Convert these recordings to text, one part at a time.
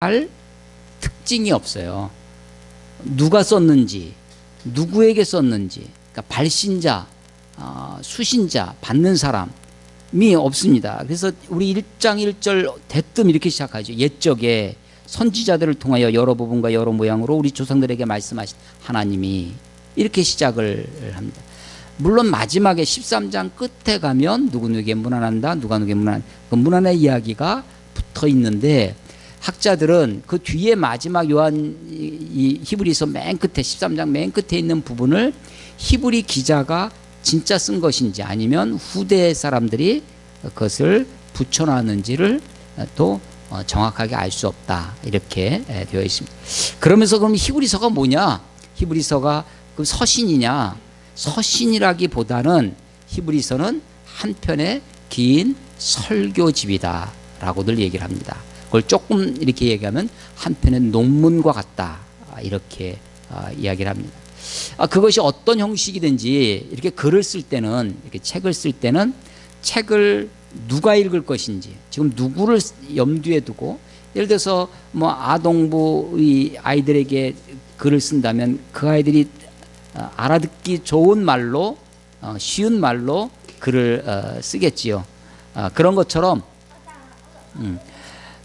할 특징이 없어요. 누가 썼는지, 누구에게 썼는지, 그러니까 발신자, 수신자, 받는 사람이 없습니다. 그래서 우리 1장 1절 대뜸 이렇게 시작하죠. 옛적에 선지자들을 통하여 여러 부분과 여러 모양으로 우리 조상들에게 말씀하신 하나님이, 이렇게 시작을 합니다. 물론 마지막에 13장 끝에 가면 누구누구에게 문안한다, 누가 누구에게 문안, 그 문안의 이야기가 붙어 있는데, 학자들은 그 뒤에 마지막 이 히브리서 맨 끝에 13장 맨 끝에 있는 부분을 히브리 기자가 진짜 쓴 것인지 아니면 후대 사람들이 그것을 붙여놨는지를 또 정확하게 알 수 없다, 이렇게 되어 있습니다. 그러면서 그럼 히브리서가 뭐냐? 히브리서가 그 서신이냐? 서신이라기보다는 히브리서는 한 편의 긴 설교집이다 라고들 얘기를 합니다. 그걸 조금 이렇게 얘기하면 한편의 논문과 같다, 이렇게 이야기를 합니다. 그것이 어떤 형식이든지 이렇게 글을 쓸 때는, 이렇게 책을 쓸 때는 책을 누가 읽을 것인지, 지금 누구를 염두에 두고, 예를 들어서 뭐 아동부의 아이들에게 글을 쓴다면 그 아이들이 알아듣기 좋은 말로, 쉬운 말로 글을 쓰겠지요. 그런 것처럼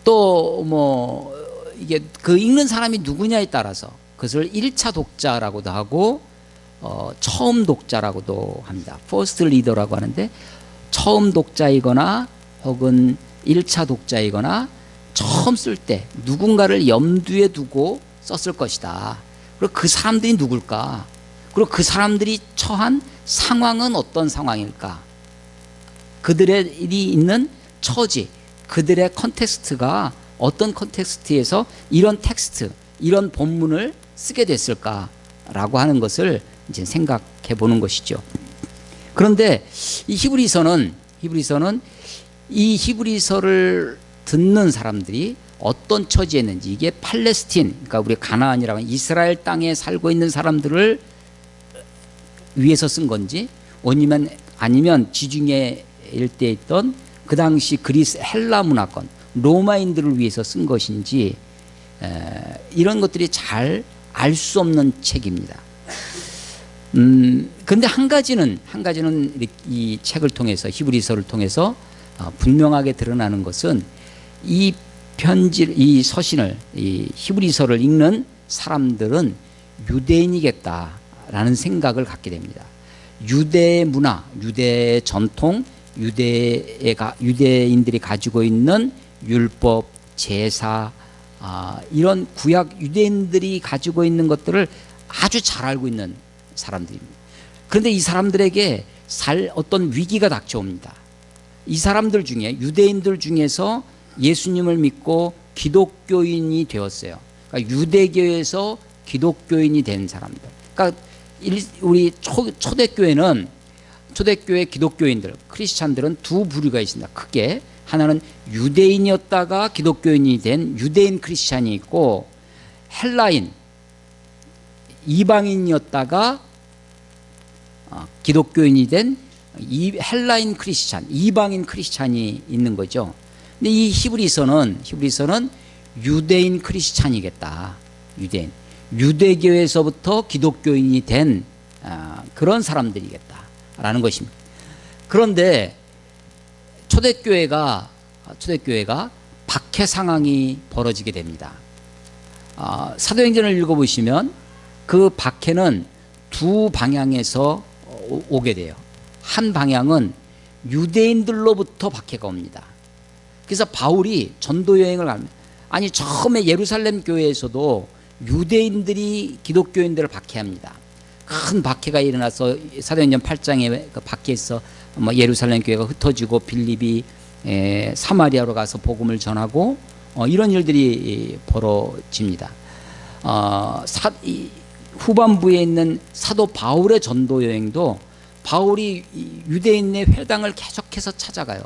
또 뭐 이게 그 읽는 사람이 누구냐에 따라서 그것을 1차 독자라고도 하고 처음 독자라고도 합니다. 퍼스트 리더라고 하는데, 처음 독자이거나 혹은 1차 독자이거나 처음 쓸 때 누군가를 염두에 두고 썼을 것이다. 그리고 그 사람들이 누굴까? 그리고 그 사람들이 처한 상황은 어떤 상황일까? 그들이 있는 처지, 그들의 컨텍스트가 어떤 컨텍스트에서 이런 텍스트, 이런 본문을 쓰게 됐을까라고 하는 것을 이제 생각해 보는 것이죠. 그런데 이 히브리서는 이 히브리서를 듣는 사람들이 어떤 처지에 있는지, 이게 팔레스틴, 그러니까 우리 가나안이라고 하는 이스라엘 땅에 살고 있는 사람들을 위해서 쓴 건지, 아니면 지중해 일대에 있던 그 당시 그리스 헬라 문화권, 로마인들을 위해서 쓴 것인지, 이런 것들이 잘 알 수 없는 책입니다. 근데 한 가지는 이 책을 통해서, 히브리서를 통해서 분명하게 드러나는 것은, 이 서신을, 이 히브리서를 읽는 사람들은 유대인이겠다라는 생각을 갖게 됩니다. 유대의 문화, 유대의 전통, 유대인들이 가지고 있는 율법, 제사, 이런 구약 유대인들이 가지고 있는 것들을 아주 잘 알고 있는 사람들입니다. 그런데 이 사람들에게 어떤 위기가 닥쳐옵니다. 이 사람들 중에, 유대인들 중에서 예수님을 믿고 기독교인이 되었어요. 그러니까 유대교에서 기독교인이 된 사람들. 그러니까 우리 초대교회 기독교인들, 크리스찬들은 두 부류가 있습니다. 크게 하나는 유대인이었다가 기독교인이 된 유대인 크리스찬이 있고, 헬라인, 이방인이었다가 기독교인이 된 헬라인 크리스찬, 이방인 크리스찬이 있는 거죠. 근데 이 히브리서는 유대인 크리스찬이겠다. 유대교에서부터 기독교인이 된 그런 사람들이겠다라는 것입니다. 그런데 초대교회가 박해 상황이 벌어지게 됩니다. 사도행전을 읽어보시면 그 박해는 두 방향에서 오게 돼요. 한 방향은 유대인들로부터 박해가 옵니다. 그래서 바울이 전도 여행을 갑니다. 아니, 처음에 예루살렘 교회에서도 유대인들이 기독교인들을 박해합니다. 큰 박해가 일어나서 사도행전 8장에 그 박해에서 예루살렘 교회가 흩어지고 빌립이 사마리아로 가서 복음을 전하고 이런 일들이 벌어집니다. 후반부에 있는 사도 바울의 전도 여행도 바울이 유대인의 회당을 계속해서 찾아가요.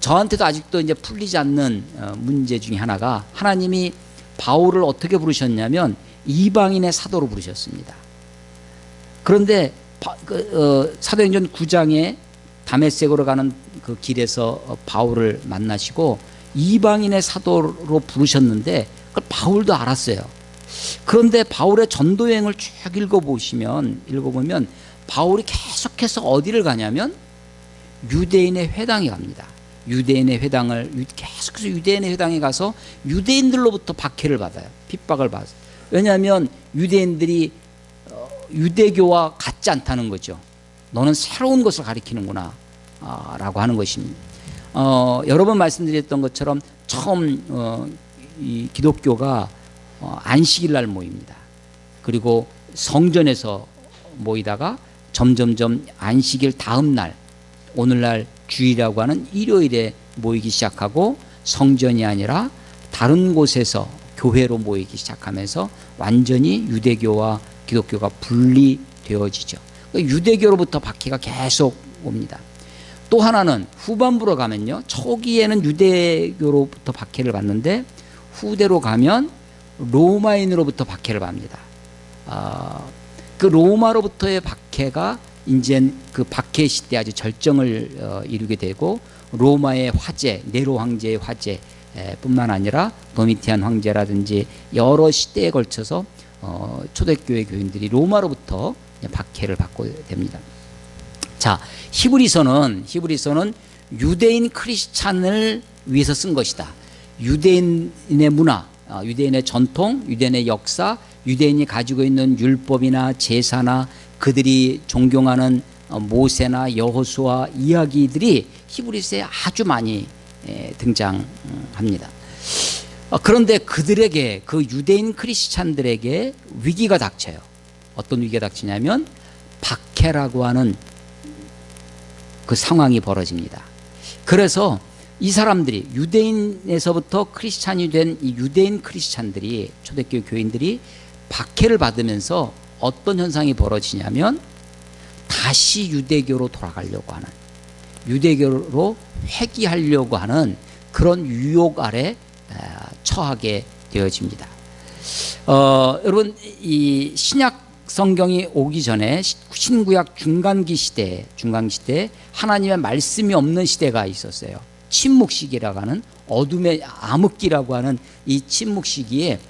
저한테도 아직도 이제 풀리지 않는 문제 중에 하나가, 하나님이 바울을 어떻게 부르셨냐면 이방인의 사도로 부르셨습니다. 그런데 사도행전 9장에 다메섹으로 가는 그 길에서 바울을 만나시고 이방인의 사도로 부르셨는데 그걸 바울도 알았어요. 그런데 바울의 전도 여행을 쭉 읽어보면 바울이 계속해서 어디를 가냐면 유대인의 회당에 갑니다. 유대인의 회당을 계속해서 유대인의 회당에 가서 유대인들로부터 박해를 받아요. 핍박을 받아요. 왜냐하면 유대인들이 유대교와 같지 않다는 거죠. 너는 새로운 것을 가리키는구나 라고 하는 것입니다. 여러 번 말씀드렸던 것처럼 처음 이 기독교가 안식일 날 모입니다. 그리고 성전에서 모이다가 점점점 안식일 다음 날, 오늘날 주일이라고 하는 일요일에 모이기 시작하고 성전이 아니라 다른 곳에서 교회로 모이기 시작하면서 완전히 유대교와 기독교가 분리되어지죠. 유대교로부터 박해가 계속 옵니다. 또 하나는 후반부로 가면요, 초기에는 유대교로부터 박해를 받는데 후대로 가면 로마인으로부터 박해를 받습니다. 그 로마로부터의 박해가 이제 그 박해 시대 아주 절정을 이루게 되고 로마의 화재, 네로 황제의 화재 뿐만 아니라 도미티안 황제라든지 여러 시대에 걸쳐서 초대교회 교인들이 로마로부터 박해를 받고 됩니다. 자, 히브리서는 유대인 크리스찬을 위해서 쓴 것이다. 유대인의 문화, 유대인의 전통, 유대인의 역사, 유대인이 가지고 있는 율법이나 제사나 그들이 존경하는 모세나 여호수아 이야기들이 히브리서에 아주 많이 등장합니다. 그런데 그들에게, 그 유대인 크리스찬들에게 위기가 닥쳐요. 어떤 위기가 닥치냐면 박해라고 하는 그 상황이 벌어집니다. 그래서 이 사람들이 유대인에서부터 크리스찬이 된 이 유대인 크리스찬들이, 초대교회 교인들이 박해를 받으면서 어떤 현상이 벌어지냐면 다시 유대교로 돌아가려고 하는, 유대교로 회귀하려고 하는 그런 유혹 아래 처하게 되어집니다. 여러분, 이 신약 성경이 오기 전에 신구약 중간기 시대에 하나님의 말씀이 없는 시대가 있었어요. 침묵 시기라고 하는, 어둠의 암흑기라고 하는 이 침묵 시기에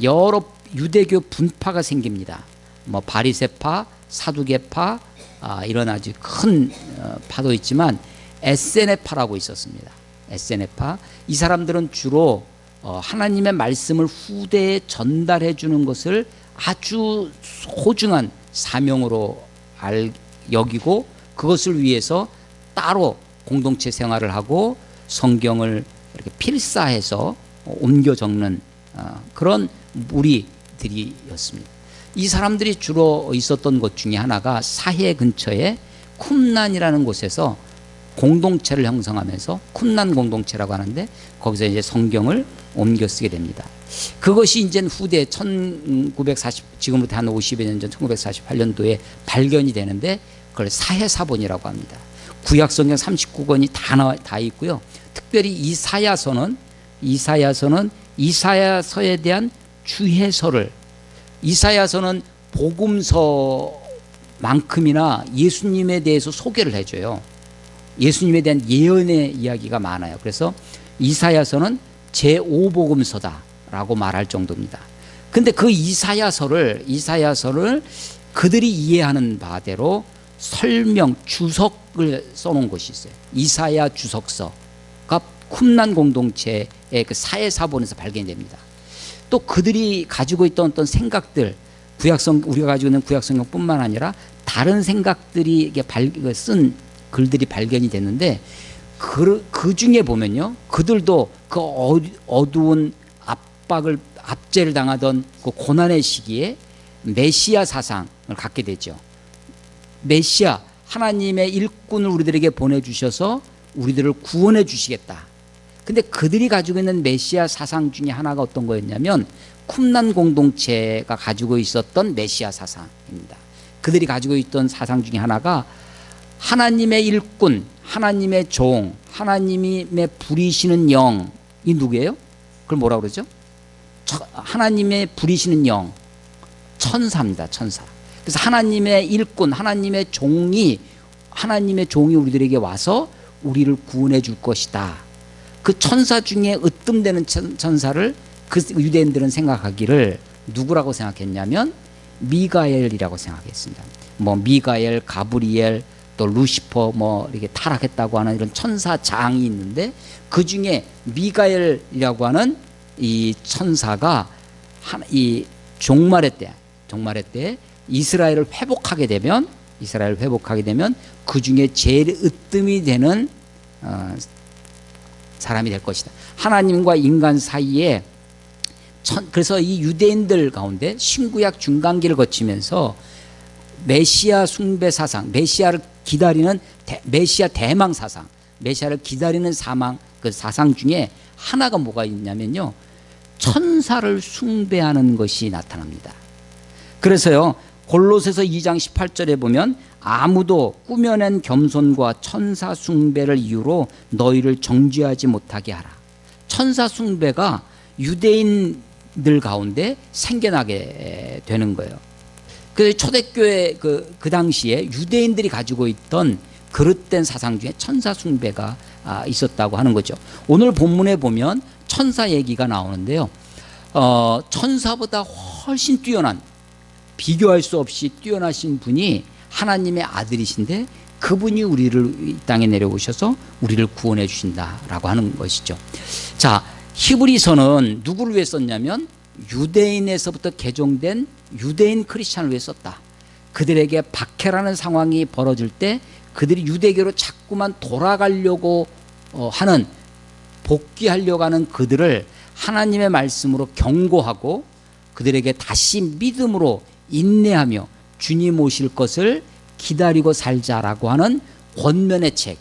여러 유대교 분파가 생깁니다. 뭐 바리새파, 사두개파, 이런 아주 큰 파도 있지만 에세네파라고 있었습니다. 에세네파. 이 사람들은 주로 하나님의 말씀을 후대에 전달해 주는 것을 아주 소중한 사명으로 여기고 그것을 위해서 따로 공동체 생활을 하고 성경을 이렇게 필사해서 옮겨 적는 그런 무리들이었습니다. 이 사람들이 주로 있었던 곳 중에 하나가 사해 근처에 쿰난이라는 곳에서 공동체를 형성하면서 쿰난 공동체라고 하는데 거기서 이제 성경을 옮겨 쓰게 됩니다. 그것이 이제 후대 1940, 지금부터 한 50여 년 전 1948년도에 발견이 되는데 그걸 사해사본이라고 합니다. 구약성경 39권이 다 있고요. 특별히 이사야서는 이사야서에 대한 주해서를, 이사야서는 복음서만큼이나 예수님에 대해서 소개를 해줘요. 예수님에 대한 예언의 이야기가 많아요. 그래서 이사야서는 제5복음서다라고 말할 정도입니다. 근데 그 이사야서를 그들이 이해하는 바대로 설명, 주석을 써놓은 것이 있어요. 이사야 주석서가 쿰난 공동체의 그 사해사본에서 발견됩니다. 또 그들이 가지고 있던 어떤 생각들, 우리가 가지고 있는 구약성경뿐만 아니라 다른 생각들이 쓴 글들이 발견이 됐는데 그 중에 보면요, 그들도 그 어두운 압제를 당하던 그 고난의 시기에 메시아 사상을 갖게 되죠. 메시아, 하나님의 일꾼을 우리들에게 보내주셔서 우리들을 구원해 주시겠다. 근데 그들이 가지고 있는 메시아 사상 중에 하나가 어떤 거였냐면 쿰난 공동체가 가지고 있었던 메시아 사상입니다. 그들이 가지고 있던 사상 중에 하나가 하나님의 일꾼, 하나님의 종, 하나님의 부리시는 영이 누구예요? 그걸 뭐라 그러죠? 하나님의 부리시는 영, 천사입니다. 천사. 그래서 하나님의 일꾼, 하나님의 종이 우리들에게 와서 우리를 구원해 줄 것이다 그 천사 중에 으뜸되는 천사를 그 유대인들은 생각하기를 누구라고 생각했냐면 미가엘이라고 생각했습니다. 뭐 미가엘, 가브리엘, 또 루시퍼 뭐 이렇게 타락했다고 하는 이런 천사장이 있는데 그 중에 미가엘이라고 하는 이 천사가 이 종말의 때 이스라엘을 회복하게 되면 그 중에 제일 으뜸이 되는 사람이 될 것이다. 하나님과 인간 사이에 그래서 이 유대인들 가운데 신구약 중간기를 거치면서 메시아 숭배 사상, 메시아를 기다리는 메시아 대망 사상, 메시아를 기다리는 그 사상 중에 하나가 뭐가 있냐면요, 천사를 숭배하는 것이 나타납니다. 그래서요, 골로새서 2장 18절에 보면 아무도 꾸며낸 겸손과 천사 숭배를 이유로 너희를 정죄하지 못하게 하라. 천사 숭배가 유대인들 가운데 생겨나게 되는 거예요. 그 초대교회 그 당시에 유대인들이 가지고 있던 그릇된 사상 중에 천사 숭배가 있었다고 하는 거죠. 오늘 본문에 보면 천사 얘기가 나오는데요. 천사보다 훨씬 뛰어난, 비교할 수 없이 뛰어나신 분이 하나님의 아들이신데 그분이 우리를 이 땅에 내려오셔서 우리를 구원해 주신다라고 하는 것이죠. 자, 히브리서는 누구를 위해 썼냐면 유대인에서부터 개종된 유대인 크리스찬을 위해 썼다. 그들에게 박해라는 상황이 벌어질 때 그들이 유대교로 자꾸만 돌아가려고 하는, 복귀하려고 하는 그들을 하나님의 말씀으로 경고하고 그들에게 다시 믿음으로 인내하며 주님 오실 것을 기다리고 살자라고 하는 권면의 책,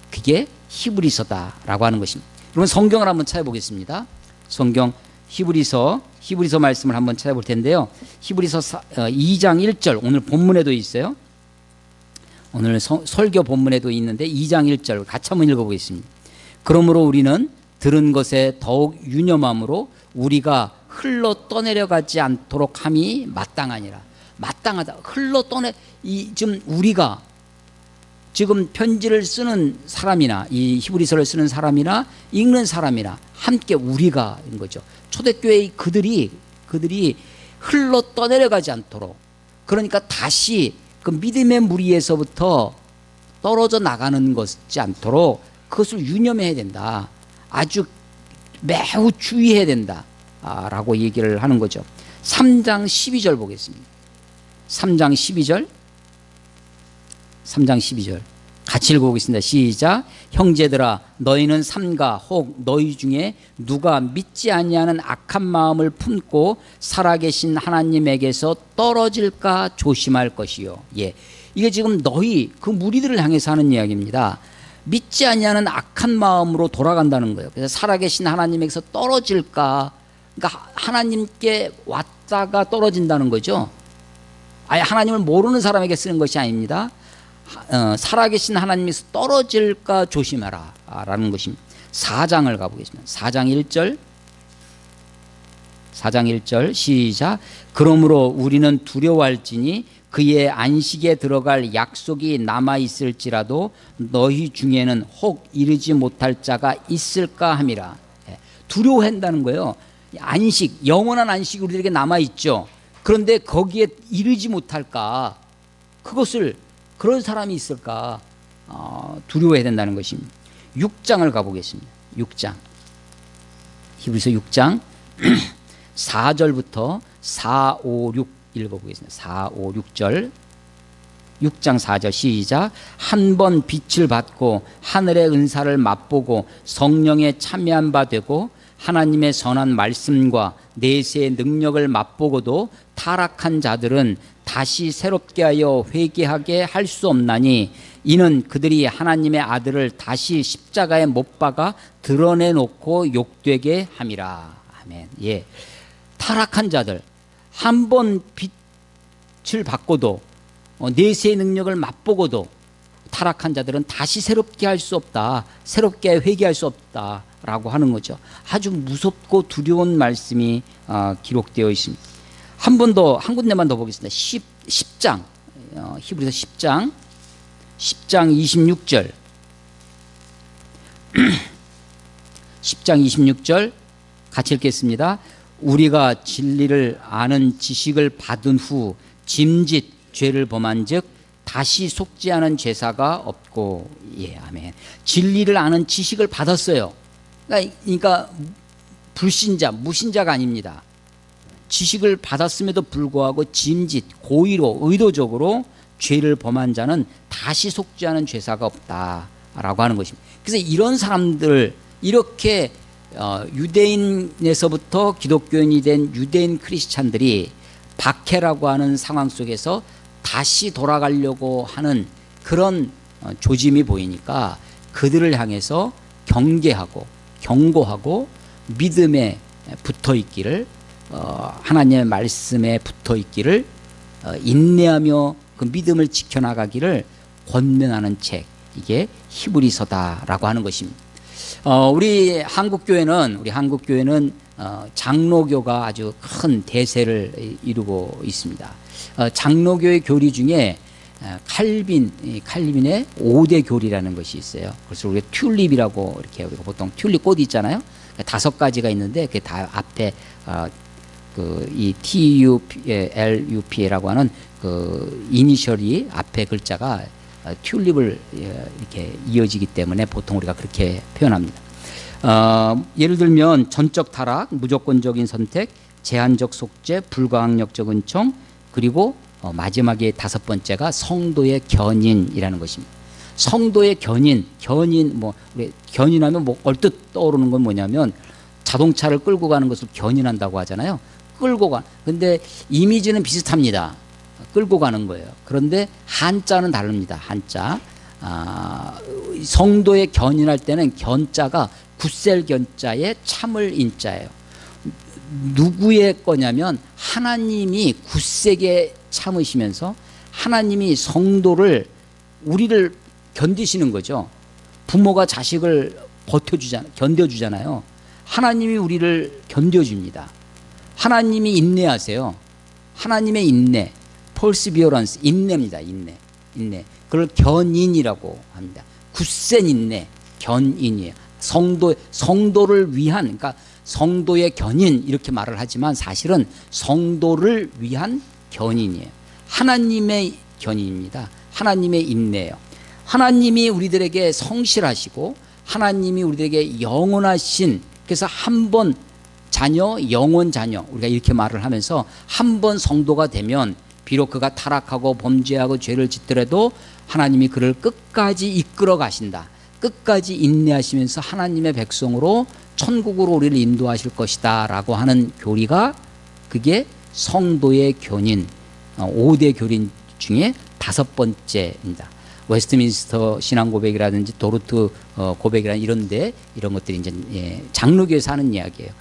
그게 히브리서다라고 하는 것입니다. 여러분 성경을 한번 찾아보겠습니다. 성경 히브리서 말씀을 한번 찾아볼 텐데요. 히브리서 2장 1절, 오늘 본문에도 있어요. 오늘 설교 본문에도 있는데 2장 1절 같이 한번 읽어보겠습니다. 그러므로 우리는 들은 것에 더욱 유념함으로 우리가 흘러 떠내려가지 않도록 함이 마땅하니라. 마땅하다. 흘러 지금 우리가 지금 편지를 쓰는 사람이나 이 히브리서를 쓰는 사람이나 읽는 사람이나 함께 우리가인 거죠. 초대교회의 그들이 흘러 떠내려가지 않도록, 그러니까 다시 그 믿음의 무리에서부터 떨어져 나가는 것이 않도록 그것을 유념해야 된다. 아주 매우 주의해야 된다 라고 얘기를 하는 거죠. 3장 12절 보겠습니다. 3장 12절 같이 읽어보겠습니다. 시작. 형제들아 너희는 삼가 혹 너희 중에 누가 믿지 아니하는 악한 마음을 품고 살아계신 하나님에게서 떨어질까 조심할 것이요. 예, 이게 지금 너희 그 무리들을 향해서 하는 이야기입니다. 믿지 아니하는 악한 마음으로 돌아간다는 거예요. 그래서 살아계신 하나님에게서 떨어질까, 그러니까 하나님께 왔다가 떨어진다는 거죠. 아예 하나님을 모르는 사람에게 쓰는 것이 아닙니다. 살아계신 하나님에서 떨어질까 조심해라 라는 것입니다. 4장을 가보겠습니다. 4장 1절 시작. 그러므로 우리는 두려워할지니 그의 안식에 들어갈 약속이 남아있을지라도 너희 중에는 혹 이르지 못할 자가 있을까 함이라. 두려워한다는 거예요. 안식, 영원한 안식이 우리들에게 남아있죠. 그런데 거기에 이르지 못할까, 그런 사람이 있을까 두려워해야 된다는 것입니다. 6장을 가보겠습니다. 6장 히브리서 6장 4절부터 4, 5, 6 읽어보겠습니다. 4, 5, 6절 6장 4절 시작. 한 번 빛을 받고 하늘의 은사를 맛보고 성령에 참여한 바 되고 하나님의 선한 말씀과 내세의 능력을 맛보고도 타락한 자들은 다시 새롭게 하여 회개하게 할 수 없나니 이는 그들이 하나님의 아들을 다시 십자가에 못 박아 드러내놓고 욕되게 함이라. 아멘. 예, 타락한 자들, 한 번 빛을 받고도 내세의 능력을 맛보고도 타락한 자들은 다시 새롭게 할 수 없다, 새롭게 회개할 수 없다라고 하는 거죠. 아주 무섭고 두려운 말씀이 기록되어 있습니다. 한 군데만 더 보겠습니다. 10장 히브리서 10장 26절 10장 26절 같이 읽겠습니다. 우리가 진리를 아는 지식을 받은 후 짐짓 죄를 범한즉 다시 속지 않은 죄사가 없고. 예, 아멘. 진리를 아는 지식을 받았어요. 그러니까 불신자, 무신자가 아닙니다. 지식을 받았음에도 불구하고 짐짓, 고의로, 의도적으로 죄를 범한 자는 다시 속지 않은 죄사가 없다라고 하는 것입니다. 그래서 이런 사람들, 이렇게 유대인에서부터 기독교인이 된 유대인 크리스찬들이 박해라고 하는 상황 속에서 다시 돌아가려고 하는 그런 조짐이 보이니까 그들을 향해서 경계하고 경고하고 믿음에 붙어 있기를, 하나님의 말씀에 붙어 있기를, 인내하며 그 믿음을 지켜나가기를 권면하는 책, 이게 히브리서다라고 하는 것입니다. 우리 한국교회는 장로교가 아주 큰 대세를 이루고 있습니다. 장로교의 교리 중에 칼빈의 5대 교리라는 것이 있어요. 그래서 우리가 튤립이라고, 이렇게 우리가 보통 튤립 꽃 있잖아요. 5가지가 있는데 그게 다 앞에 이 TULUP라고 하는 그 이니셜이 앞에 글자가 튤립을 이렇게 이어지기 때문에 보통 우리가 그렇게 표현합니다. 예를 들면 전적 타락, 무조건적인 선택, 제한적 속죄, 불가항력적 은총, 그리고 마지막에 5번째가 성도의 견인이라는 것입니다. 성도의 견인 우리 견인하면 얼뜻 떠오르는 건 뭐냐면 자동차를 끌고 가는 것을 견인한다고 하잖아요. 끌고 가. 근데 이미지는 비슷합니다. 끌고 가는 거예요. 그런데 한자는 다릅니다. 한자. 성도의 견인할 때는 견자가 굳셀 견자에 참을 인자예요. 누구의 거냐면 하나님이 굳세게 참으시면서 하나님이 성도를, 우리를 견디시는 거죠. 부모가 자식을 견뎌주잖아요. 하나님이 우리를 견뎌줍니다. 하나님이 인내하세요. 하나님의 인내, perseverance, 인내입니다. 인내. 그걸 견인이라고 합니다. 굳센 인내, 견인이에요. 성도를 위한, 그러니까 성도의 견인 이렇게 말을 하지만 사실은 성도를 위한 견인이에요. 하나님의 견인입니다. 하나님의 인내예요. 하나님이 우리들에게 성실하시고 하나님이 우리들에게 영원하신, 그래서 한 번 자녀, 영원 자녀, 우리가 이렇게 말을 하면서 한 번 성도가 되면 비록 그가 타락하고 범죄하고 죄를 짓더라도 하나님이 그를 끝까지 이끌어 가신다. 끝까지 인내하시면서 하나님의 백성으로 천국으로 우리를 인도하실 것이다 라고 하는 교리가, 그게 성도의 교인, 5대 교리 중에 5번째입니다. 웨스트민스터 신앙고백이라든지 도르트 고백이라는 이런 것들이 이제 장로교에서 하는 이야기입니다.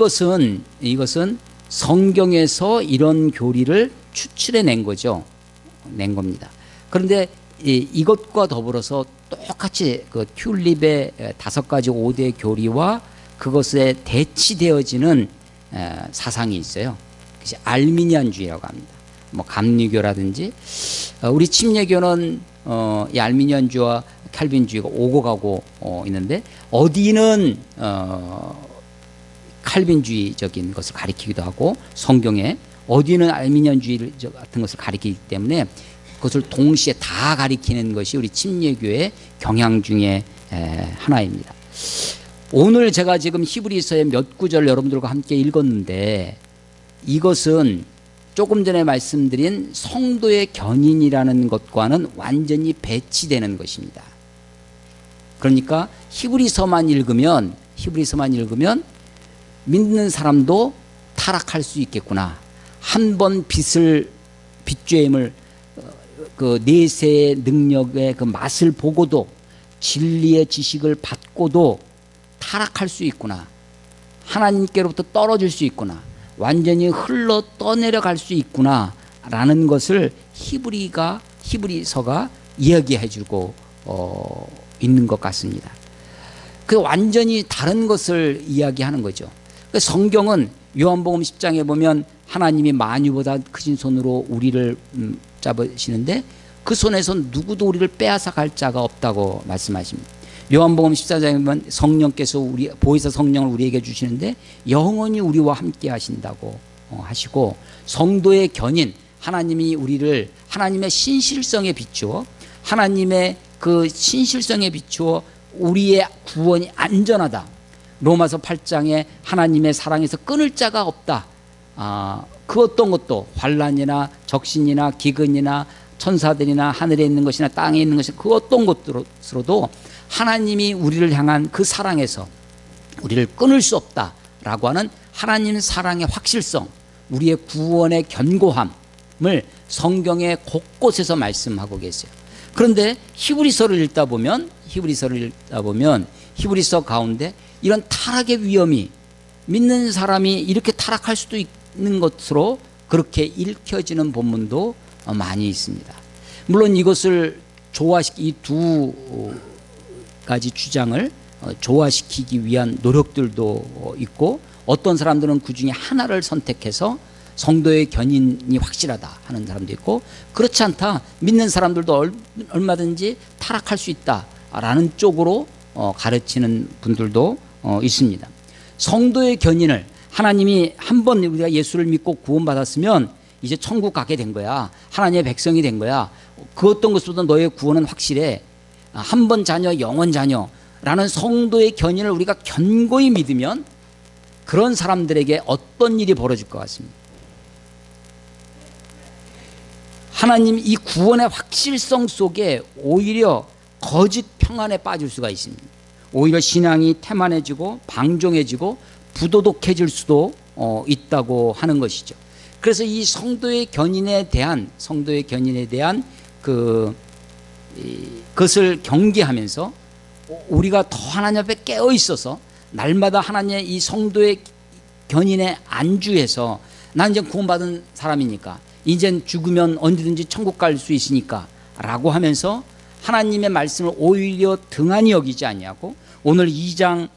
이것은 성경에서 이런 교리를 추출해 낸 겁니다. 그런데 이것과 더불어서 똑같이 그 튤립의 5가지 5대 교리와 그것에 대치되어지는 사상이 있어요. 그것이 알미니안주의라고 합니다. 감리교라든지, 우리 침례교는 이 알미니안주의와 칼빈주의가 오고 가고 있는데, 어디는 칼빈주의적인 것을 가리키기도 하고 성경에, 어디는 알미니안주의 같은 것을 가리키기 때문에 그것을 동시에 다 가리키는 것이 우리 침례교의 경향 중에 하나입니다. 오늘 제가 지금 히브리서의 몇 구절 여러분들과 함께 읽었는데, 이것은 조금 전에 말씀드린 성도의 견인이라는 것과는 완전히 배치되는 것입니다. 그러니까 히브리서만 읽으면 믿는 사람도 타락할 수 있겠구나. 한 번 빚죄임을 그 내세의 능력의 그 맛을 보고도, 진리의 지식을 받고도 타락할 수 있구나. 하나님께로부터 떨어질 수 있구나. 완전히 흘러 떠내려갈 수 있구나 라는 것을 히브리서가 이야기해주고 있는 것 같습니다. 그 완전히 다른 것을 이야기하는 거죠. 성경은 요한복음 10장에 보면 하나님이 만유보다 크신 손으로 우리를 잡으시는데 그 손에서 누구도 우리를 빼앗아 갈 자가 없다고 말씀하십니다. 요한복음 14장에 보면 성령께서 보혜사 성령을 우리에게 주시는데 영원히 우리와 함께 하신다고 하시고, 성도의 견인, 하나님이 우리를 하나님의 신실성에 비추어, 하나님의 그 신실성에 비추어 우리의 구원이 안전하다. 로마서 8장에 하나님의 사랑에서 끊을 자가 없다. 그 어떤 것도 환난이나 적신이나 기근이나 천사들이나 하늘에 있는 것이나 땅에 있는 것이나 그 어떤 것으로도 하나님이 우리를 향한 그 사랑에서 우리를 끊을 수 없다라고 하는 하나님의 사랑의 확실성, 우리의 구원의 견고함을 성경의 곳곳에서 말씀하고 계세요. 그런데 히브리서를 읽다 보면 히브리서 가운데 이런 타락의 위험이, 믿는 사람이 이렇게 타락할 수도 있는 것으로 그렇게 읽혀지는 본문도 많이 있습니다. 물론 이것을 이 두 가지 주장을 조화시키기 위한 노력들도 있고, 어떤 사람들은 그 중에 하나를 선택해서 성도의 견인이 확실하다 하는 사람도 있고, 그렇지 않다, 믿는 사람들도 얼마든지 타락할 수 있다라는 쪽으로 가르치는 분들도 있습니다. 성도의 견인을 하나님이 한번 우리가 예수를 믿고 구원받았으면 이제 천국 가게 된 거야, 하나님의 백성이 된 거야, 그 어떤 것보다 너의 구원은 확실해, 한 번 자녀 영원 자녀라는 성도의 견인을 우리가 견고히 믿으면 그런 사람들에게 어떤 일이 벌어질 것 같습니다. 하나님 이 구원의 확실성 속에 오히려 거짓 평안에 빠질 수가 있습니다. 오히려 신앙이 태만해지고 방종해지고 부도덕해질 수도 있다고 하는 것이죠. 그래서 이 성도의 견인에 대한 그것을 경계하면서 우리가 더 하나님 앞에 깨어 있어서 날마다 하나님의 이 성도의 견인에 안주해서, 난 이제 구원받은 사람이니까 이젠 죽으면 언제든지 천국 갈 수 있으니까 라고 하면서 하나님의 말씀을 오히려 등한히 여기지 아니하고, 오늘 2장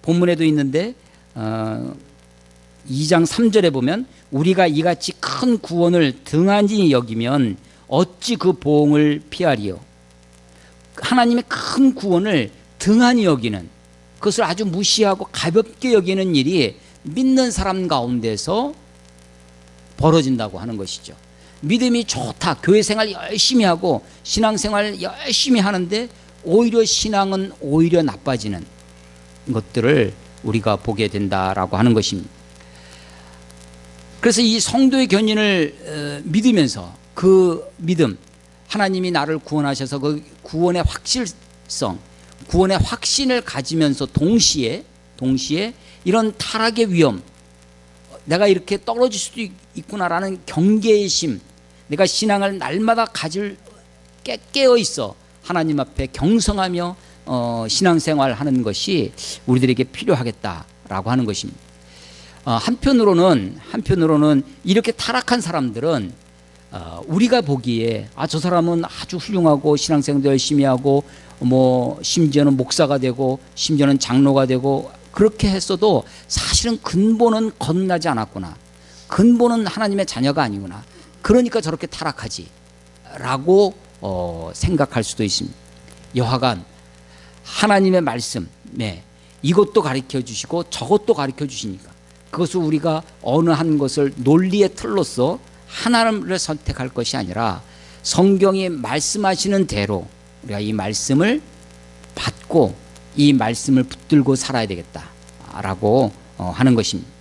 본문에도 있는데 2장 3절에 보면 우리가 이같이 큰 구원을 등한히 여기면 어찌 그 보응을 피하리요. 하나님의 큰 구원을 등한히 여기는, 그것을 아주 무시하고 가볍게 여기는 일이 믿는 사람 가운데서 벌어진다고 하는 것이죠. 믿음이 좋다, 교회 생활 열심히 하고 신앙생활 열심히 하는데 오히려 신앙은 오히려 나빠지는 것들을 우리가 보게 된다라고 하는 것입니다. 그래서 이 성도의 견인을 믿으면서 그 믿음, 하나님이 나를 구원하셔서 그 구원의 확실성, 구원의 확신을 가지면서 동시에 이런 타락의 위험, 내가 이렇게 떨어질 수도 있구나라는 경계의 심, 내가 신앙을 날마다 깨어 있어 하나님 앞에 경성하며 신앙생활하는 것이 우리들에게 필요하겠다라고 하는 것입니다. 한편으로는 이렇게 타락한 사람들은 우리가 보기에 저 사람은 아주 훌륭하고 신앙생활도 열심히 하고 뭐 심지어는 목사가 되고 심지어는 장로가 되고 그렇게 했어도 사실은 근본은 거듭나지 않았구나, 근본은 하나님의 자녀가 아니구나, 그러니까 저렇게 타락하지 라고 생각할 수도 있습니다. 여하간 하나님의 말씀, 이것도 가르쳐 주시고 저것도 가르쳐 주시니까 그것을 우리가 어느 한 것을 논리의 틀로서 하나를 선택할 것이 아니라 성경이 말씀하시는 대로 우리가 이 말씀을 받고 이 말씀을 붙들고 살아야 되겠다라고 하는 것입니다.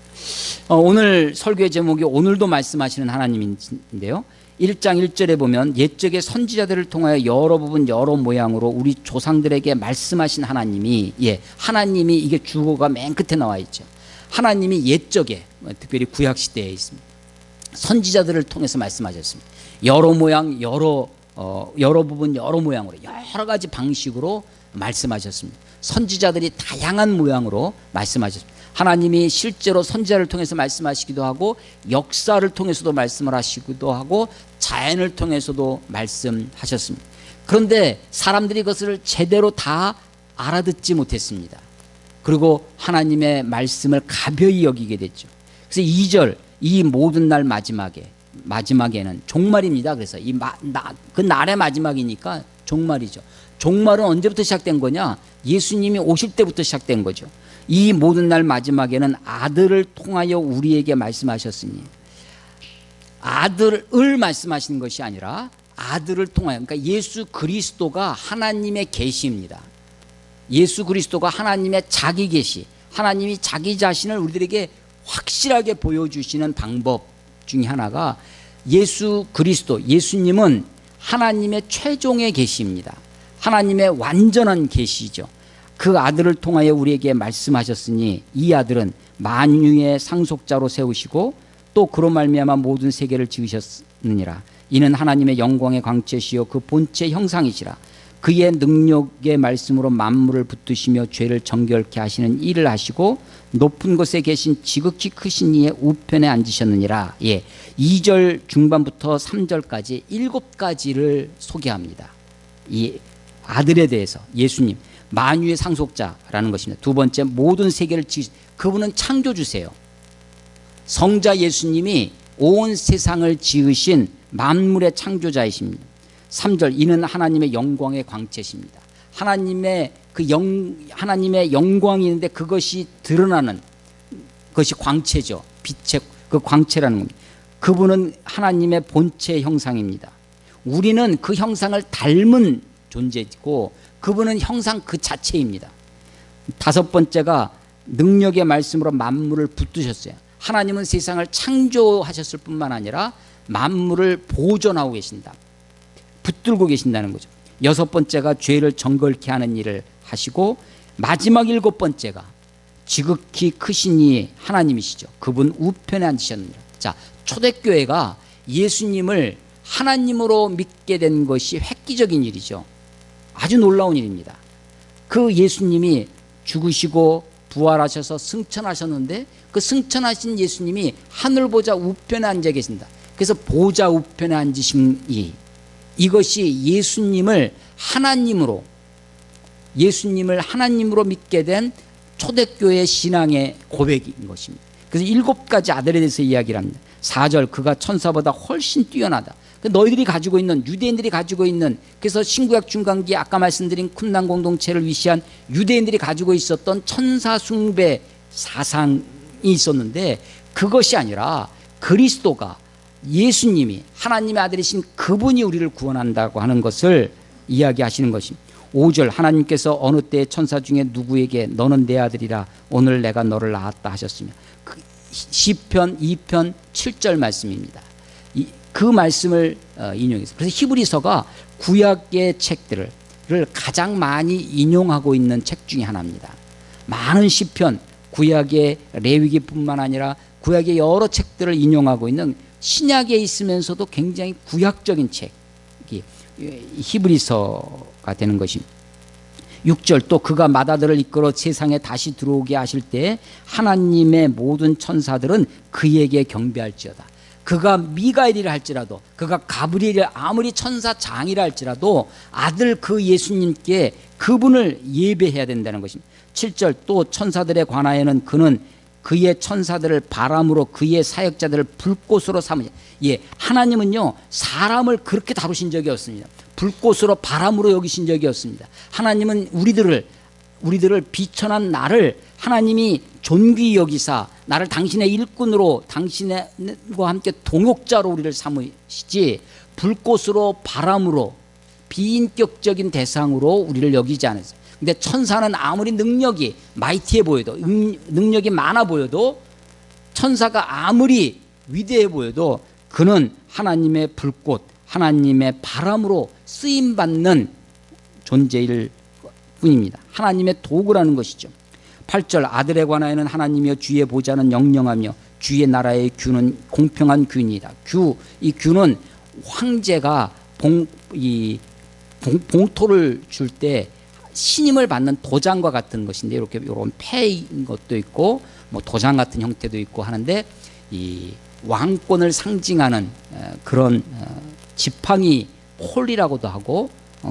오늘 설교의 제목이 오늘도 말씀하시는 하나님인데요, 1장 1절에 보면 옛적의 선지자들을 통하여 여러 부분 여러 모양으로 우리 조상들에게 말씀하신 하나님이, 하나님이, 이게 주어가 맨 끝에 나와 있죠. 하나님이 옛적에, 특별히 구약시대에 있습니다, 선지자들을 통해서 말씀하셨습니다. 여러 모양 여러 부분 여러 모양으로 여러 가지 방식으로 말씀하셨습니다. 선지자들이 다양한 모양으로 말씀하셨습니다. 하나님이 실제로 선지자를 통해서 말씀하시기도 하고 역사를 통해서도 말씀을 하시기도 하고 자연을 통해서도 말씀하셨습니다. 그런데 사람들이 그것을 제대로 다 알아듣지 못했습니다. 그리고 하나님의 말씀을 가벼이 여기게 됐죠. 그래서 2절, 이 모든 날 마지막에는 종말입니다. 그래서 그 날의 마지막이니까 종말이죠. 종말은 언제부터 시작된 거냐? 예수님이 오실 때부터 시작된 거죠. 이 모든 날 마지막에는 아들을 통하여 우리에게 말씀하셨으니, 아들을 말씀하시는 것이 아니라 아들을 통하여, 그러니까 예수 그리스도가 하나님의 계시입니다. 예수 그리스도가 하나님의 자기 계시, 하나님이 자기 자신을 우리들에게 확실하게 보여주시는 방법 중에 하나가 예수 그리스도, 예수님은 하나님의 최종의 계시입니다. 하나님의 완전한 계시죠. 그 아들을 통하여 우리에게 말씀하셨으니 이 아들은 만유의 상속자로 세우시고 또 그로 말미암아 모든 세계를 지으셨느니라. 이는 하나님의 영광의 광채시요 그 본체 형상이시라. 그의 능력의 말씀으로 만물을 붙드시며 죄를 정결케 하시는 일을 하시고 높은 곳에 계신 지극히 크신 이의 우편에 앉으셨느니라. 2절 중반부터 3절까지 7가지를 소개합니다. 이 아들에 대해서, 예수님 만유의 상속자라는 것입니다. 두 번째, 모든 세계를 그분은 창조주세요. 성자 예수님이 온 세상을 지으신 만물의 창조자이십니다. 3절, 이는 하나님의 영광의 광채십니다. 하나님의 영광이 있는데 그것이 드러나는 것이 광채죠. 빛의 그 광채라는 겁니다. 그분은 하나님의 본체 형상입니다. 우리는 그 형상을 닮은 존재이고 그분은 형상 그 자체입니다. 5번째가 능력의 말씀으로 만물을 붙드셨어요. 하나님은 세상을 창조하셨을 뿐만 아니라 만물을 보존하고 계신다. 붙들고 계신다는 거죠. 6번째가 죄를 정결케 하는 일을 하시고, 마지막 7번째가 지극히 크신 이 하나님이시죠. 그분 우편에 앉으셨느니라. 자, 초대교회가 예수님을 하나님으로 믿게 된 것이 획기적인 일이죠. 아주 놀라운 일입니다. 그 예수님이 죽으시고 부활하셔서 승천하셨는데 그 승천하신 예수님이 하늘 보좌 우편에 앉아 계신다. 그래서 보좌 우편에 앉으신 이것이 예수님을 하나님으로 믿게 된 초대교회 신앙의 고백인 것입니다. 그래서 7가지 아들에 대해서 이야기를 합니다. 4절, 그가 천사보다 훨씬 뛰어나다. 너희들이 가지고 있는, 유대인들이 가지고 있는, 그래서 신구약 중간기에 아까 말씀드린 쿰난 공동체를 위시한 유대인들이 가지고 있었던 천사 숭배 사상이 있었는데 그것이 아니라 그리스도가, 예수님이 하나님의 아들이신 그분이 우리를 구원한다고 하는 것을 이야기하시는 것입니다. 5절, 하나님께서 어느 때에 천사 중에 누구에게 너는 내 아들이라 오늘 내가 너를 낳았다 하셨으며, 시편 2편 7절 말씀입니다. 그 말씀을 인용해서, 그래서 히브리서가 구약의 책들을 가장 많이 인용하고 있는 책 중에 하나입니다. 많은 시편, 구약의 레위기뿐만 아니라 구약의 여러 책들을 인용하고 있는, 신약에 있으면서도 굉장히 구약적인 책이 히브리서가 되는 것입니다. 6절, 또 그가 맏아들을 이끌어 세상에 다시 들어오게 하실 때 하나님의 모든 천사들은 그에게 경배할지어다. 그가 미가엘이라 할지라도, 그가 가브리엘이 아무리 천사장이라 할지라도 아들 그 예수님께 그분을 예배해야 된다는 것입니다. 7절, 또 천사들에 관하여는 그는 그의 천사들을 바람으로 그의 사역자들을 불꽃으로 삼으시. 하나님은요 사람을 그렇게 다루신 적이 없습니다. 불꽃으로 바람으로 여기신 적이 없습니다. 하나님은 우리들을 비천한 나를 하나님이 존귀히 여기사 나를 당신의 일꾼으로, 당신과 함께 동역자로 우리를 삼으시지 불꽃으로 바람으로 비인격적인 대상으로 우리를 여기지 않으세요. 근데 천사는 아무리 능력이 마이티해 보여도, 능력이 많아 보여도, 천사가 아무리 위대해 보여도 그는 하나님의 불꽃, 하나님의 바람으로 쓰임받는 존재일 뿐입니다. 하나님의 도구라는 것이죠. 8절, 아들에 관하여는 하나님이여 주의 보좌는 영영하며 주의 나라의 규는 공평한 규이다. 이 규는 황제가 봉토를 줄 때 신임을 받는 도장과 같은 것인데, 이렇게 이런 패인 것도 있고 뭐 도장 같은 형태도 있고 하는데, 이 왕권을 상징하는 그런 지팡이 폴이라고도 하고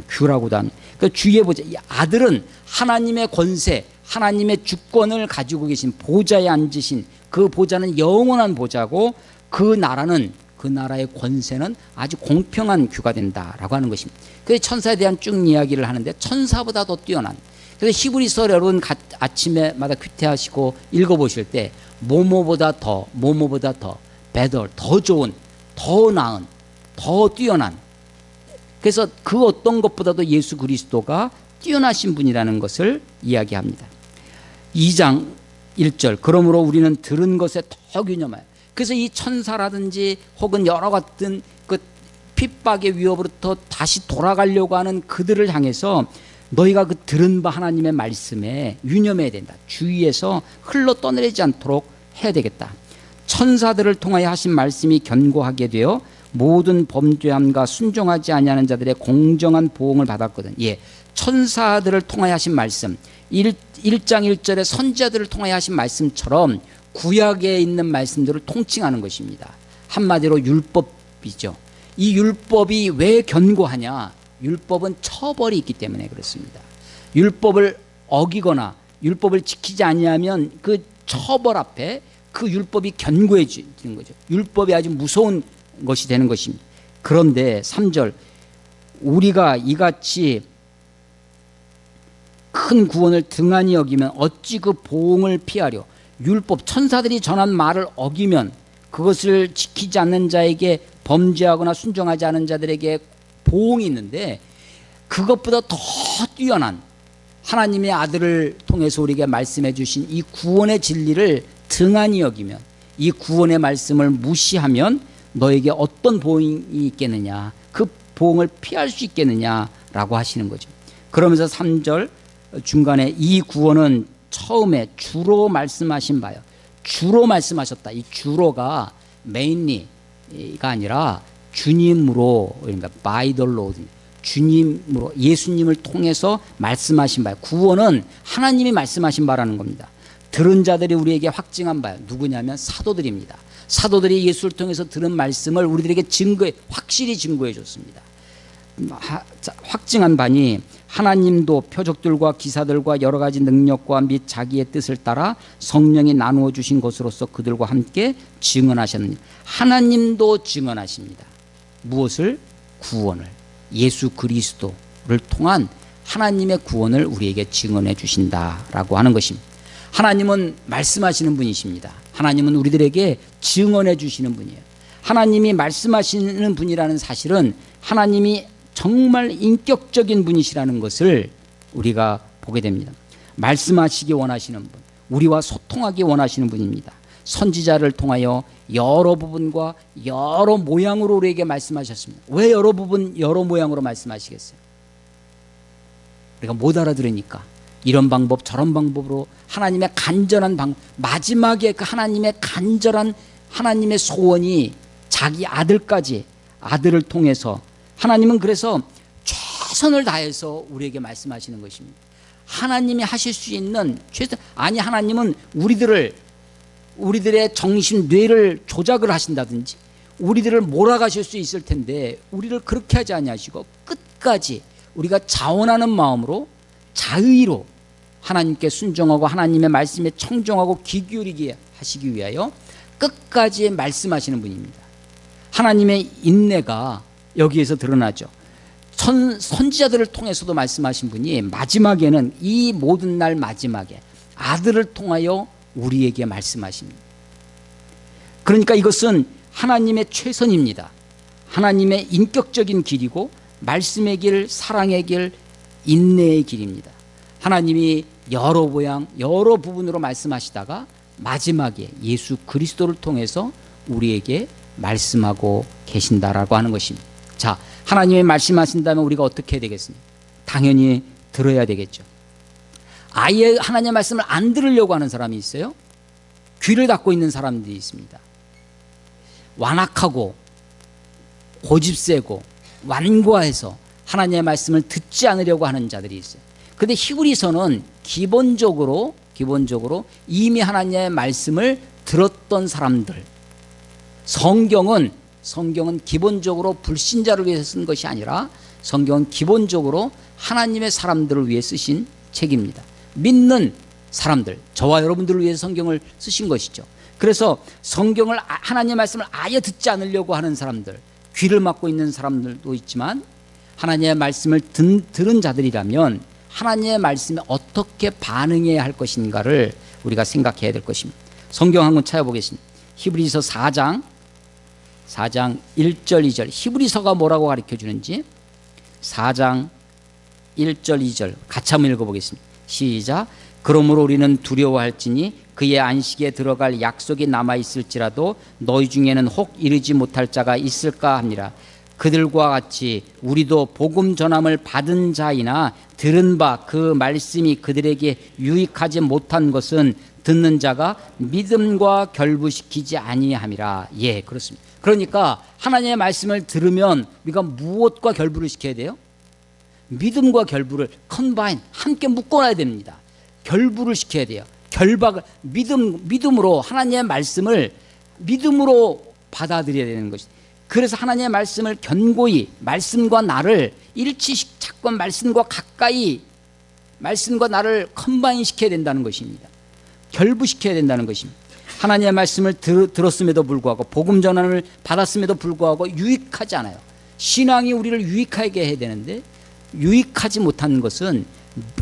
규라고도 합니다. 그 주의 보좌, 이 아들은 하나님의 권세, 하나님의 주권을 가지고 계신 보좌에 앉으신, 그 보좌는 영원한 보좌고 그 나라는 그 나라의 권세는 아주 공평한 규가 된다라고 하는 것입니다. 그래서 천사에 대한 쭉 이야기를 하는데 천사보다 더 뛰어난, 그래서 히브리서 여러분 아침에마다 큐티하시고 읽어보실 때 뭐뭐보다 더, 뭐뭐보다 더, better, 더 좋은, 더 나은, 더 뛰어난, 그래서 그 어떤 것보다도 예수 그리스도가 뛰어나신 분이라는 것을 이야기합니다. 2장 1절, 그러므로 우리는 들은 것에 더 유념하여. 그래서 이 천사라든지 혹은 여러 같은 그 핍박의 위협으로부터 다시 돌아가려고 하는 그들을 향해서 너희가 그 들은 바 하나님의 말씀에 유념해야 된다. 주위에서 흘러 떠내리지 않도록 해야 되겠다. 천사들을 통하여 하신 말씀이 견고하게 되어 모든 범죄함과 순종하지 아니하는 자들의 공정한 보응을 받았거든. 예, 천사들을 통하여 하신 말씀, 1장 1절에 선지자들을 통하여 하신 말씀처럼 구약에 있는 말씀들을 통칭하는 것입니다. 한마디로 율법이죠. 이 율법이 왜 견고하냐? 율법은 처벌이 있기 때문에 그렇습니다. 율법을 어기거나 율법을 지키지 아니하면 그 처벌 앞에 그 율법이 견고해지는 거죠. 율법이 아주 무서운 것이 되는 것입니다. 그런데 3절, 우리가 이같이 큰 구원을 등한히 여기면 어찌 그 보응을 피하려. 율법, 천사들이 전한 말을 어기면 그것을 지키지 않는 자에게, 범죄하거나 순종하지 않은 자들에게 보응이 있는데, 그것보다 더 뛰어난 하나님의 아들을 통해서 우리에게 말씀해 주신 이 구원의 진리를 등한히 여기면, 이 구원의 말씀을 무시하면 너에게 어떤 보응이 있겠느냐, 그 보응을 피할 수 있겠느냐라고 하시는 거죠. 그러면서 3절 중간에 이 구원은 처음에 주로 말씀하신 바요. 주로 말씀하셨다. 이 주로가 mainly가 아니라 주님으로, 그러니까 by the Lord, 주님으로, 예수님을 통해서 말씀하신 바요. 구원은 하나님이 말씀하신 바라는 겁니다. 들은 자들이 우리에게 확증한 바요. 누구냐면 사도들입니다. 사도들이 예수를 통해서 들은 말씀을 우리들에게 확실히 증거해 줬습니다. 확증한 바니 하나님도 표적들과 기사들과 여러 가지 능력과 및 자기의 뜻을 따라 성령이 나누어 주신 것으로서 그들과 함께 증언하셨느니. 하나님도 증언하십니다. 무엇을? 구원을. 예수 그리스도를 통한 하나님의 구원을 우리에게 증언해 주신다라고 하는 것입니다. 하나님은 말씀하시는 분이십니다. 하나님은 우리들에게 증언해 주시는 분이에요. 하나님이 말씀하시는 분이라는 사실은 하나님이 정말 인격적인 분이시라는 것을 우리가 보게 됩니다. 말씀하시기 원하시는 분, 우리와 소통하기 원하시는 분입니다. 선지자를 통하여 여러 부분과 여러 모양으로 우리에게 말씀하셨습니다. 왜 여러 부분 여러 모양으로 말씀하시겠어요? 우리가 못 알아들으니까 이런 방법 저런 방법으로 하나님의 간절한 마지막에 그 하나님의 간절한 하나님의 소원이 자기 아들까지, 아들을 통해서 하나님은 그래서 최선을 다해서 우리에게 말씀하시는 것입니다. 하나님이 하실 수 있는 최선, 아니 하나님은 우리들의 정신, 뇌를 조작을 하신다든지 우리들을 몰아가실 수 있을 텐데 우리를 그렇게 하지 아니하시고 끝까지 우리가 자원하는 마음으로 자의로 하나님께 순종하고 하나님의 말씀에 청종하고 귀 기울이게 하시기 위하여 끝까지 말씀하시는 분입니다. 하나님의 인내가 여기에서 드러나죠. 선지자들을 통해서도 말씀하신 분이 마지막에는, 이 모든 날 마지막에 아들을 통하여 우리에게 말씀하십니다. 그러니까 이것은 하나님의 최선입니다. 하나님의 인격적인 길이고 말씀의 길, 사랑의 길, 인내의 길입니다. 하나님이 여러 모양 여러 부분으로 말씀하시다가 마지막에 예수 그리스도를 통해서 우리에게 말씀하고 계신다라고 하는 것입니다. 자, 하나님이 말씀하신다면 우리가 어떻게 해야 되겠습니까? 당연히 들어야 되겠죠. 아예 하나님의 말씀을 안 들으려고 하는 사람이 있어요. 귀를 닫고 있는 사람들이 있습니다. 완악하고 고집세고 완고해서 하나님의 말씀을 듣지 않으려고 하는 자들이 있어요. 그런데 히브리서는 기본적으로 이미 하나님의 말씀을 들었던 사람들, 성경은 기본적으로 불신자를 위해서 쓴 것이 아니라 성경은 기본적으로 하나님의 사람들을 위해 쓰신 책입니다. 믿는 사람들, 저와 여러분들을 위해서 성경을 쓰신 것이죠. 그래서 성경을 하나님의 말씀을 아예 듣지 않으려고 하는 사람들, 귀를 막고 있는 사람들도 있지만 하나님의 말씀을 들은 자들이라면 하나님의 말씀에 어떻게 반응해야 할 것인가를 우리가 생각해야 될 것입니다. 성경 한 권 찾아보겠습니다. 히브리서 4장 1절 2절. 히브리서가 뭐라고 가르쳐 주는지 4장 1절 2절 같이 한번 읽어보겠습니다. 시작. 그러므로 우리는 두려워할지니 그의 안식에 들어갈 약속이 남아있을지라도 너희 중에는 혹 이르지 못할 자가 있을까 합니다. 그들과 같이 우리도 복음 전함을 받은 자이나 들은 바 그 말씀이 그들에게 유익하지 못한 것은 듣는 자가 믿음과 결부시키지 아니함이라. 예, 그렇습니다. 그러니까 하나님의 말씀을 들으면 우리가 무엇과 결부를 시켜야 돼요? 믿음과 결부를 컨바인 함께 묶어놔야 됩니다. 결부를 시켜야 돼요. 결박을 믿음으로 하나님의 말씀을 믿음으로 받아들여야 되는 것이죠. 그래서 하나님의 말씀을 견고히 말씀과 나를 일치식 자꾸 말씀과 가까이 말씀과 나를 컨바인 시켜야 된다는 것입니다. 결부시켜야 된다는 것입니다. 하나님의 말씀을 들었음에도 불구하고 복음 전환을 받았음에도 불구하고 유익하지 않아요. 신앙이 우리를 유익하게 해야 되는데 유익하지 못한 것은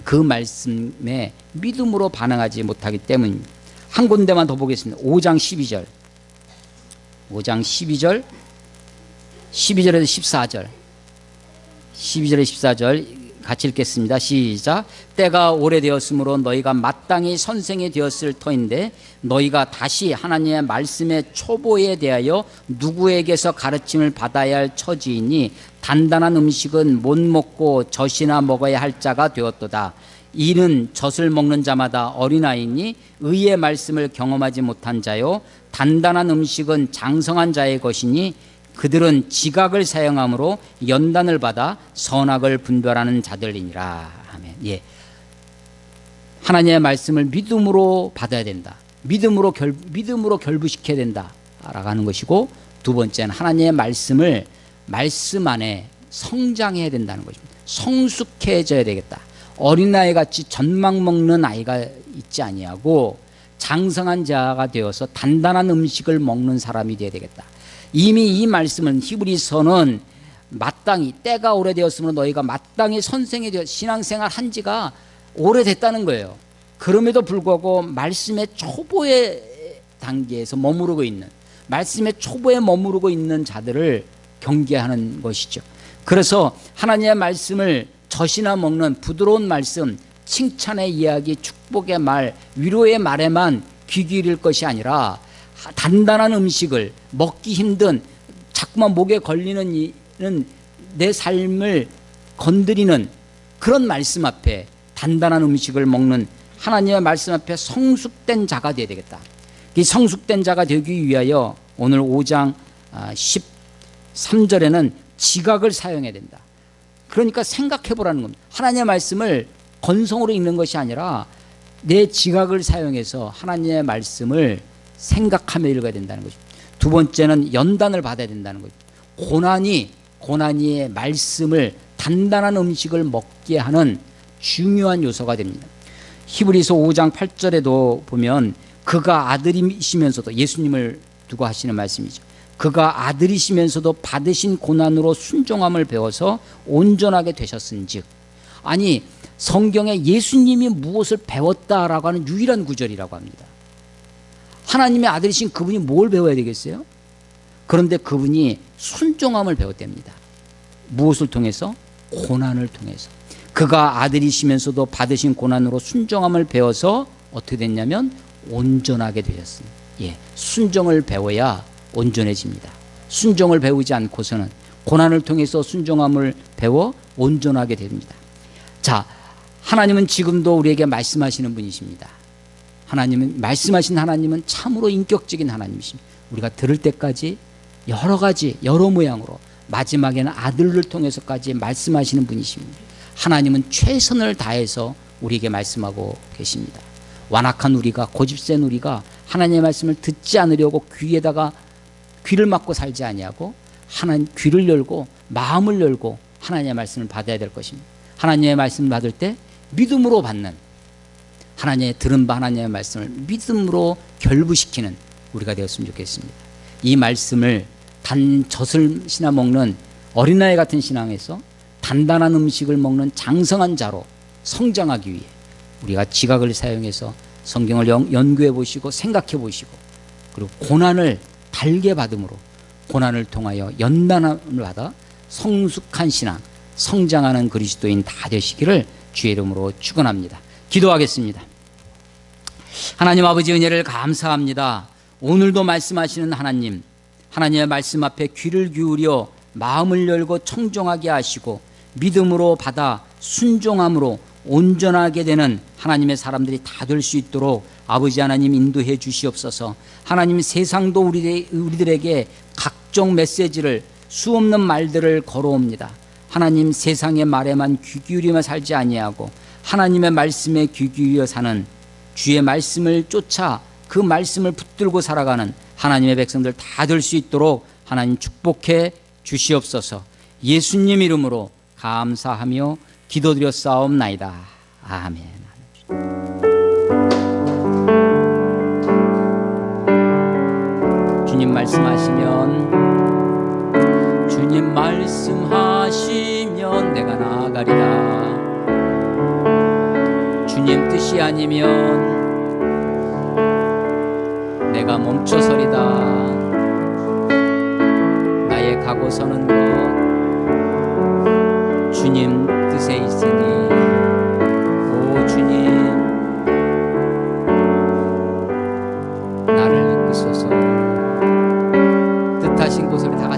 그 말씀에 믿음으로 반응하지 못하기 때문입니다. 한 군데만 더 보겠습니다. 5장 12절 5장 12절 12절에서 14절 12절에 14절 같이 읽겠습니다. 시작. 때가 오래되었으므로 너희가 마땅히 선생이 되었을 터인데 너희가 다시 하나님의 말씀의 초보에 대하여 누구에게서 가르침을 받아야 할 처지이니 단단한 음식은 못 먹고 젖이나 먹어야 할 자가 되었도다. 이는 젖을 먹는 자마다 어린아이니 의의 말씀을 경험하지 못한 자요 단단한 음식은 장성한 자의 것이니 그들은 지각을 사용함으로 연단을 받아 선악을 분별하는 자들이니라. 아멘. 예. 하나님의 말씀을 믿음으로 받아야 된다. 믿음으로 결부시켜야 된다라고 하는 것이고, 두 번째는 하나님의 말씀을 말씀 안에 성장해야 된다는 것입니다. 성숙해져야 되겠다. 어린아이 같이 젖만 먹는 아이가 있지 아니하고 장성한 자가 되어서 단단한 음식을 먹는 사람이 되어야 되겠다. 이미 이 말씀은 히브리서는 마땅히 때가 오래되었으므로 너희가 마땅히 선생이 되어 신앙생활 한 지가 오래됐다는 거예요. 그럼에도 불구하고 말씀의 초보의 단계에서 머무르고 있는, 말씀의 초보에 머무르고 있는 자들을 경계하는 것이죠. 그래서 하나님의 말씀을 젖이나 먹는 부드러운 말씀, 칭찬의 이야기, 축복의 말, 위로의 말에만 귀 기울일 것이 아니라 단단한 음식을 먹기 힘든, 자꾸만 목에 걸리는 내 삶을 건드리는 그런 말씀 앞에 단단한 음식을 먹는 하나님의 말씀 앞에 성숙된 자가 되어야 되겠다. 이 성숙된 자가 되기 위하여 오늘 5장 13절에는 지각을 사용해야 된다. 그러니까 생각해 보라는 겁니다. 하나님의 말씀을 건성으로 읽는 것이 아니라 내 지각을 사용해서 하나님의 말씀을 생각하며 읽어야 된다는 거죠. 두 번째는 연단을 받아야 된다는 거죠. 고난이 말씀을 단단한 음식을 먹게 하는 중요한 요소가 됩니다. 히브리서 5장 8절에도 보면 그가 아들이시면서도, 예수님을 두고 하시는 말씀이죠. 그가 아들이시면서도 받으신 고난으로 순종함을 배워서 온전하게 되셨은즉. 아니, 성경에 예수님이 무엇을 배웠다라고 하는 유일한 구절이라고 합니다. 하나님의 아들이신 그분이 뭘 배워야 되겠어요? 그런데 그분이 순종함을 배웠답니다. 무엇을 통해서? 고난을 통해서. 그가 아들이시면서도 받으신 고난으로 순종함을 배워서 어떻게 됐냐면 온전하게 되셨습니다. 예, 순종을 배워야 온전해집니다. 순종을 배우지 않고서는, 고난을 통해서 순종함을 배워 온전하게 됩니다. 자, 하나님은 지금도 우리에게 말씀하시는 분이십니다. 말씀하신 하나님은 참으로 인격적인 하나님이십니다. 우리가 들을 때까지 여러 가지 여러 모양으로 마지막에는 아들을 통해서까지 말씀하시는 분이십니다. 하나님은 최선을 다해서 우리에게 말씀하고 계십니다. 완악한 우리가, 고집센 우리가 하나님의 말씀을 듣지 않으려고 귀를 막고 살지 아니하고 하나님 귀를 열고 마음을 열고 하나님의 말씀을 받아야 될 것입니다. 하나님의 말씀을 받을 때 믿음으로 받는, 하나님의 들은 바 하나님의 말씀을 믿음으로 결부시키는 우리가 되었으면 좋겠습니다. 이 말씀을 단 젖을시나 먹는 어린아이 같은 신앙에서 단단한 음식을 먹는 장성한 자로 성장하기 위해 우리가 지각을 사용해서 성경을 연구해 보시고 생각해 보시고, 그리고 고난을 달게 받음으로 고난을 통하여 연단함을 받아 성숙한 신앙, 성장하는 그리스도인 다 되시기를 주의 이름으로 축원합니다. 기도하겠습니다. 하나님 아버지, 은혜를 감사합니다. 오늘도 말씀하시는 하나님, 하나님의 말씀 앞에 귀를 기울여 마음을 열고 청종하게 하시고 믿음으로 받아 순종함으로 온전하게 되는 하나님의 사람들이 다 될 수 있도록 아버지 하나님 인도해 주시옵소서. 하나님, 세상도 우리들에게 각종 메시지를, 수없는 말들을 걸어옵니다. 하나님, 세상의 말에만 귀 기울이며 살지 아니하고 하나님의 말씀에 귀 기울여 사는, 주의 말씀을 쫓아 그 말씀을 붙들고 살아가는 하나님의 백성들 다 될 수 있도록 하나님 축복해 주시옵소서. 예수님 이름으로 감사하며 기도드렸사옵나이다. 아멘. 주님 말씀하시면, 주님 말씀하시면 내가 나아가리라. 주님 뜻이 아니면 내가 멈춰서리다. 나의 가고 서는 것 주님 뜻에 있으니, 오 주님 나를 이끄소서. 뜻하신 곳으로 다